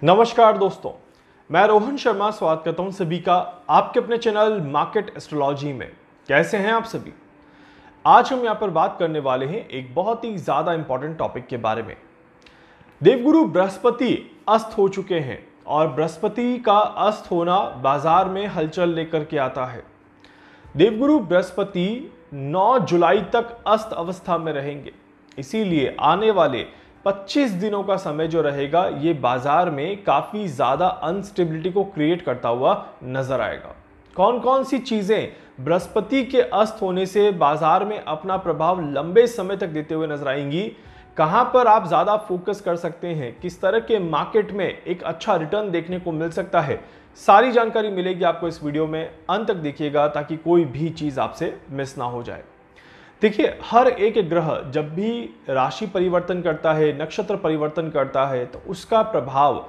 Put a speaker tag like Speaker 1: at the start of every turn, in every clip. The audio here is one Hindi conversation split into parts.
Speaker 1: नमस्कार दोस्तों, मैं रोहन शर्मा स्वागत करता हूं सभी का आपके अपने चैनल मार्केट एस्ट्रोलॉजी में। कैसे हैं आप सभी? आज हम यहां पर बात करने वाले हैं एक बहुत ही ज्यादा इंपॉर्टेंट टॉपिक के बारे में। देवगुरु बृहस्पति अस्त हो चुके हैं और बृहस्पति का अस्त होना बाजार में हलचल लेकर के आता है। देवगुरु बृहस्पति 9 जुलाई तक अस्त अवस्था में रहेंगे, इसीलिए आने वाले 25 दिनों का समय जो रहेगा ये बाजार में काफी ज्यादा अनस्टेबिलिटी को क्रिएट करता हुआ नजर आएगा। कौन कौन सी चीजें बृहस्पति के अस्त होने से बाजार में अपना प्रभाव लंबे समय तक देते हुए नजर आएंगी, कहां पर आप ज्यादा फोकस कर सकते हैं, किस तरह के मार्केट में एक अच्छा रिटर्न देखने को मिल सकता है, सारी जानकारी मिलेगी आपको इस वीडियो में। अंत तक देखिएगा ताकि कोई भी चीज आपसे मिस ना हो जाए। देखिए, हर एक ग्रह जब भी राशि परिवर्तन करता है, नक्षत्र परिवर्तन करता है, तो उसका प्रभाव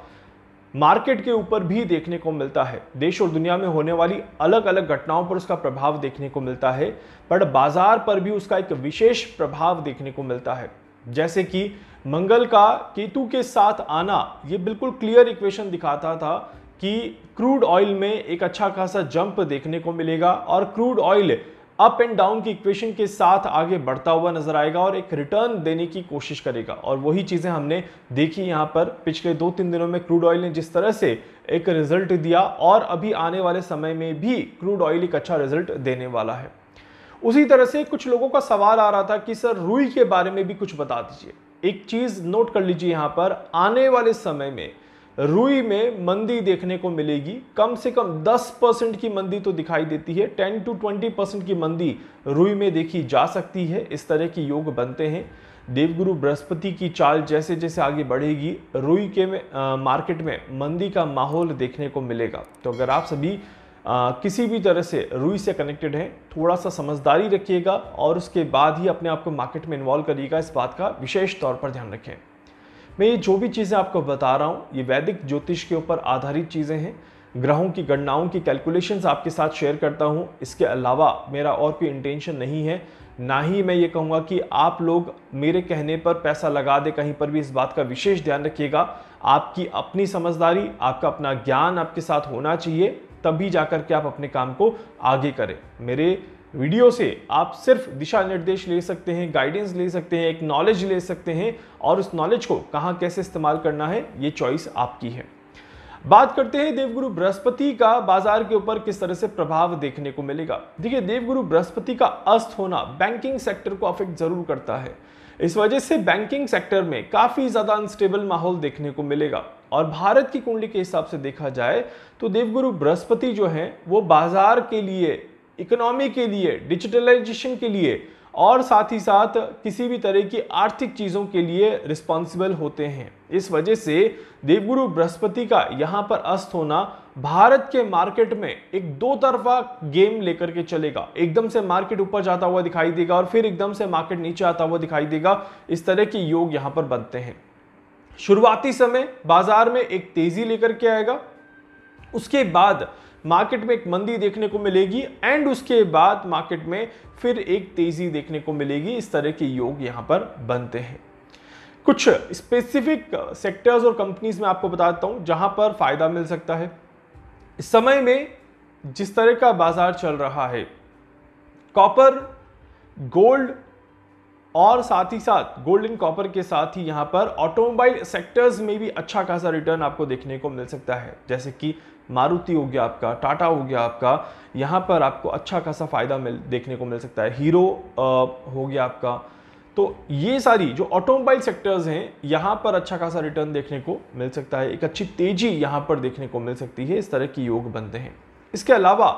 Speaker 1: मार्केट के ऊपर भी देखने को मिलता है। देश और दुनिया में होने वाली अलग अलग घटनाओं पर उसका प्रभाव देखने को मिलता है, पर बाजार पर भी उसका एक विशेष प्रभाव देखने को मिलता है। जैसे कि मंगल का केतु के साथ आना, ये बिल्कुल क्लियर इक्वेशन दिखाता था कि क्रूड ऑयल में एक अच्छा खासा जंप देखने को मिलेगा और crude oil up and down की इक्वेशन के साथ आगे बढ़ता हुआ नजर आएगा और एक रिटर्न देने की कोशिश करेगा। और वही चीजें हमने देखी यहां पर पिछले 2-3 दिनों में क्रूड ऑयल ने जिस तरह से एक रिजल्ट दिया और अभी आने वाले समय में भी क्रूड ऑयल एक अच्छा रिजल्ट देने वाला है। उसी तरह से कुछ लोगों का सवाल आ रहा था कि सर रुई के बारे में भी कुछ बता दीजिए। एक चीज नोट कर लीजिए, यहां पर आने वाले समय में रुई में मंदी देखने को मिलेगी। कम से कम 10% की मंदी तो दिखाई देती है, 10 to 20% की मंदी रुई में देखी जा सकती है। इस तरह की योग बनते हैं। देवगुरु बृहस्पति की चाल जैसे जैसे आगे बढ़ेगी, रुई के मार्केट में मंदी का माहौल देखने को मिलेगा। तो अगर आप सभी किसी भी तरह से रुई से कनेक्टेड हैं, थोड़ा सा समझदारी रखिएगा और उसके बाद ही अपने आप को मार्केट में इन्वॉल्व करिएगा। इस बात का विशेष तौर पर ध्यान रखें। मैं ये जो भी चीज़ें आपको बता रहा हूँ, ये वैदिक ज्योतिष के ऊपर आधारित चीज़ें हैं। ग्रहों की गणनाओं की कैलकुलेशंस आपके साथ शेयर करता हूँ। इसके अलावा मेरा और कोई इंटेंशन नहीं है, ना ही मैं ये कहूँगा कि आप लोग मेरे कहने पर पैसा लगा दे कहीं पर भी। इस बात का विशेष ध्यान रखिएगा। आपकी अपनी समझदारी, आपका अपना ज्ञान आपके साथ होना चाहिए, तभी जाकर के आप अपने काम को आगे करें। मेरे वीडियो से आप सिर्फ दिशा निर्देश ले सकते हैं, गाइडेंस ले सकते हैं, एक नॉलेज ले सकते हैं और उस नॉलेज को कहां कैसे इस्तेमाल करना है ये चॉइस आपकी है। बात करते हैं देवगुरु बृहस्पति का बाजार के ऊपर किस तरह से प्रभाव देखने को मिलेगा। देखिए, देवगुरु बृहस्पति का अस्त होना बैंकिंग सेक्टर को अफेक्ट जरूर करता है। इस वजह से बैंकिंग सेक्टर में काफी ज्यादा अनस्टेबल माहौल देखने को मिलेगा। और भारत की कुंडली के हिसाब से देखा जाए तो देवगुरु बृहस्पति जो है वो बाजार के लिए, इकोनॉमी के लिए, डिजिटलाइजेशन के लिए और साथ ही साथ किसी भी तरह की आर्थिक चीजों के लिए रिस्पॉन्सिबल होते हैं। इस वजह से देवगुरु बृहस्पति का यहां पर अस्त होना भारत के मार्केट में एक दो तरफा गेम लेकर के चलेगा। एकदम से मार्केट ऊपर जाता हुआ दिखाई देगा और फिर एकदम से मार्केट नीचे आता हुआ दिखाई देगा। इस तरह के योग यहां पर बनते हैं। शुरुआती समय बाजार में एक तेजी लेकर के आएगा, उसके बाद मार्केट में एक मंदी देखने को मिलेगी एंड उसके बाद मार्केट में फिर एक तेजी देखने को मिलेगी। इस तरह के योग यहां पर बनते हैं। कुछ स्पेसिफिक सेक्टर्स और कंपनीज में आपको बताता हूं जहां पर फायदा मिल सकता है। इस समय में जिस तरह का बाजार चल रहा है, कॉपर, गोल्ड और साथ ही साथ गोल्ड एंड कॉपर के साथ ही यहां पर ऑटोमोबाइल सेक्टर्स में भी अच्छा खासा रिटर्न आपको देखने को मिल सकता है। जैसे कि मारुति हो गया आपका, टाटा हो गया आपका, यहां पर आपको अच्छा खासा फायदा देखने को मिल सकता है। हीरो हो गया आपका। तो ये सारी जो ऑटोमोबाइल सेक्टर्स हैं यहां पर अच्छा खासा रिटर्न देखने को मिल सकता है। एक अच्छी तेजी यहां पर देखने को मिल सकती है। इस तरह की योग बनते हैं। इसके अलावा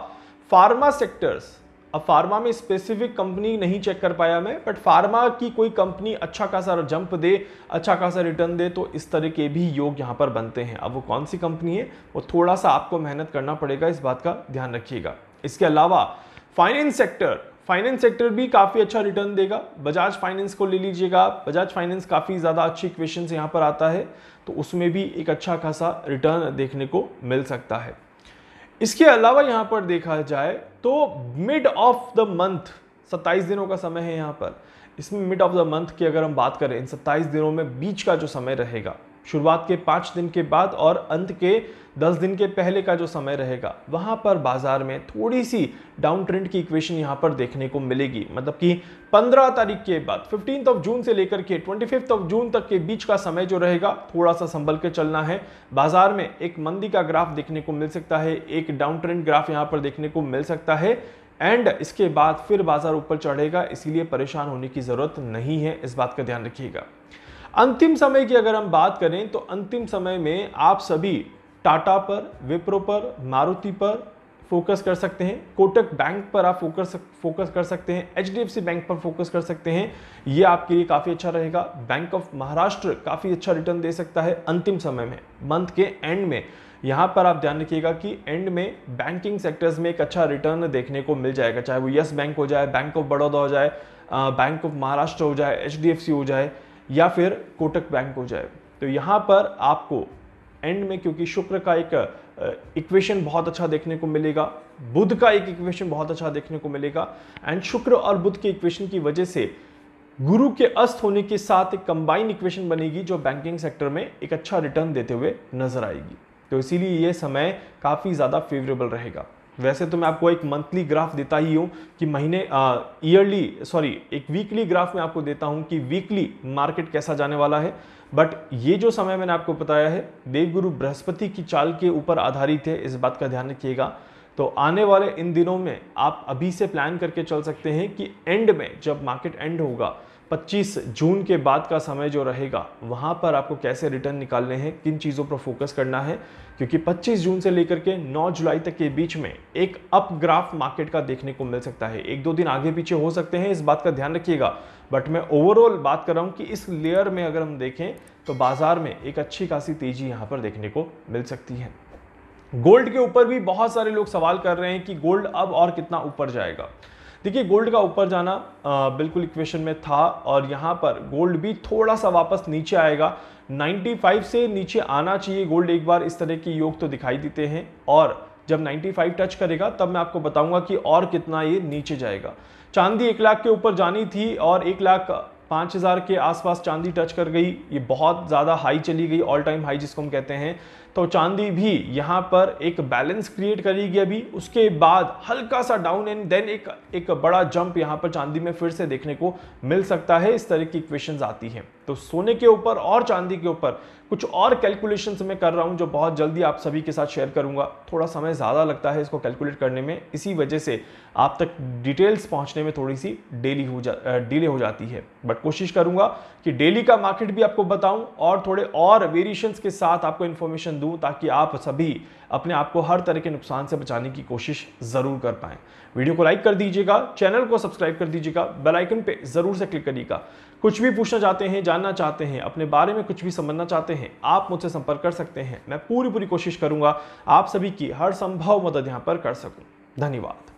Speaker 1: फार्मा सेक्टर्स, अब फार्मा में स्पेसिफिक कंपनी नहीं चेक कर पाया मैं, बट फार्मा की कोई कंपनी अच्छा खासा जंप दे, अच्छा खासा रिटर्न दे, तो इस तरह के भी योग यहां पर बनते हैं। अब वो कौन सी कंपनी है वो थोड़ा सा आपको मेहनत करना पड़ेगा, इस बात का ध्यान रखिएगा। इसके अलावा फाइनेंस सेक्टर भी काफी अच्छा रिटर्न देगा। बजाज फाइनेंस को ले लीजिएगा, बजाज फाइनेंस काफी ज्यादा अच्छी इक्वेशन से यहां पर आता है, तो उसमें भी एक अच्छा खासा रिटर्न देखने को मिल सकता है। इसके अलावा यहां पर देखा जाए तो मिड ऑफ द मंथ 27 दिनों का समय है यहां पर। इसमें मिड ऑफ द मंथ की अगर हम बात करें, इन 27 दिनों में बीच का जो समय रहेगा, शुरुआत के 5 दिन के बाद और अंत के 10 दिन के पहले का जो समय रहेगा वहां पर बाजार में थोड़ी सी डाउन ट्रेंड की इक्वेशन यहां पर देखने को मिलेगी। मतलब कि 15 तारीख के बाद 15th ऑफ जून से लेकर के 25th ऑफ जून तक के बीच का समय जो रहेगा थोड़ा सा संभल के चलना है। बाजार में एक मंदी का ग्राफ देखने को मिल सकता है, एक डाउन ट्रेंड ग्राफ यहां पर देखने को मिल सकता है एंड इसके बाद फिर बाजार ऊपर चढ़ेगा, इसीलिए परेशान होने की जरूरत नहीं है, इस बात का ध्यान रखिएगा। अंतिम समय की अगर हम बात करें तो अंतिम समय में आप सभी टाटा पर, विप्रो पर, मारुति पर फोकस कर सकते हैं, कोटक बैंक पर आप फोकस कर सकते हैं, एचडीएफसी बैंक पर फोकस कर सकते हैं, ये आपके लिए काफी अच्छा रहेगा। बैंक ऑफ महाराष्ट्र काफी अच्छा रिटर्न दे सकता है अंतिम समय में, मंथ के एंड में। यहां पर आप ध्यान रखिएगा कि एंड में बैंकिंग सेक्टर्स में एक अच्छा रिटर्न देखने को मिल जाएगा, चाहे वो यस बैंक हो जाए, बैंक ऑफ बड़ौदा हो जाए, बैंक ऑफ महाराष्ट्र हो जाए, एचडीएफसी हो जाए या फिर कोटक बैंक हो जाए। तो यहां पर आपको एंड में, क्योंकि शुक्र का एक इक्वेशन बहुत अच्छा देखने को मिलेगा, बुध का एक इक्वेशन बहुत अच्छा देखने को मिलेगा एंड शुक्र और बुध के इक्वेशन की वजह से गुरु के अस्त होने के साथ एक कंबाइन इक्वेशन बनेगी जो बैंकिंग सेक्टर में एक अच्छा रिटर्न देते हुए नजर आएगी। तो इसीलिए ये समय काफी ज्यादा फेवरेबल रहेगा। वैसे तो मैं आपको एक मंथली ग्राफ देता ही हूं कि एक वीकली ग्राफ में आपको देता हूं कि वीकली मार्केट कैसा जाने वाला है, बट ये जो समय मैंने आपको बताया है देवगुरु बृहस्पति की चाल के ऊपर आधारित है, इस बात का ध्यान रखिएगा। तो आने वाले इन दिनों में आप अभी से प्लान करके चल सकते हैं कि एंड में जब मार्केट एंड होगा 25 जून के बाद का समय जो रहेगा वहां पर आपको कैसे रिटर्न निकालने हैं, किन चीज़ों पर फोकस करना है, क्योंकि 25 जून से लेकर के 9 जुलाई तक के बीच में एक अप ग्राफ मार्केट का देखने को मिल सकता है। 1-2 दिन आगे पीछे हो सकते हैं, इस बात का ध्यान रखिएगा, बट मैं ओवरऑल बात कर रहा हूं कि इस लेयर में अगर हम देखें तो बाजार में एक अच्छी खासी तेजी यहां पर देखने को मिल सकती है। गोल्ड के ऊपर भी बहुत सारे लोग सवाल कर रहे हैं कि गोल्ड अब और कितना ऊपर जाएगा। देखिए, गोल्ड का ऊपर जाना बिल्कुल इक्वेशन में था और यहां पर गोल्ड भी थोड़ा सा वापस नीचे आएगा, 95 से नीचे आना चाहिए गोल्ड एक बार, इस तरह के योग तो दिखाई देते हैं। और जब 95 टच करेगा तब मैं आपको बताऊंगा कि और कितना ये नीचे जाएगा। चांदी 1 लाख के ऊपर जानी थी और 1,05,000 के आसपास चांदी टच कर गई, ये बहुत ज़्यादा हाई चली गई, ऑल टाइम हाई जिसको हम कहते हैं। तो चांदी भी यहाँ पर एक बैलेंस क्रिएट करेगी अभी, उसके बाद हल्का सा डाउन एंड देन एक बड़ा जंप यहाँ पर चांदी में फिर से देखने को मिल सकता है, इस तरह की इक्वेशंस आती हैं। तो सोने के ऊपर और चांदी के ऊपर कुछ और कैलकुलेशंस मैं कर रहा हूं जो बहुत जल्दी आप सभी के साथ शेयर करूंगा। थोड़ा समय ज़्यादा लगता है इसको कैलकुलेट करने में, इसी वजह से आप तक डिटेल्स पहुंचने में थोड़ी सी डिले हो जाती है, बट कोशिश करूंगा कि डेली का मार्केट भी आपको बताऊं और थोड़े और वेरिएशंस के साथ आपको इन्फॉर्मेशन दूं, ताकि आप सभी अपने आप को हर तरह के नुकसान से बचाने की कोशिश जरूर कर पाएं। वीडियो को लाइक कर दीजिएगा, चैनल को सब्सक्राइब कर दीजिएगा, बेल आइकन पे जरूर से क्लिक करिएगा। कुछ भी पूछना चाहते हैं, जानना चाहते हैं, अपने बारे में कुछ भी समझना चाहते हैं, आप मुझसे संपर्क कर सकते हैं। मैं पूरी कोशिश करूंगा आप सभी की हर संभव मदद यहां पर कर सकूं। धन्यवाद।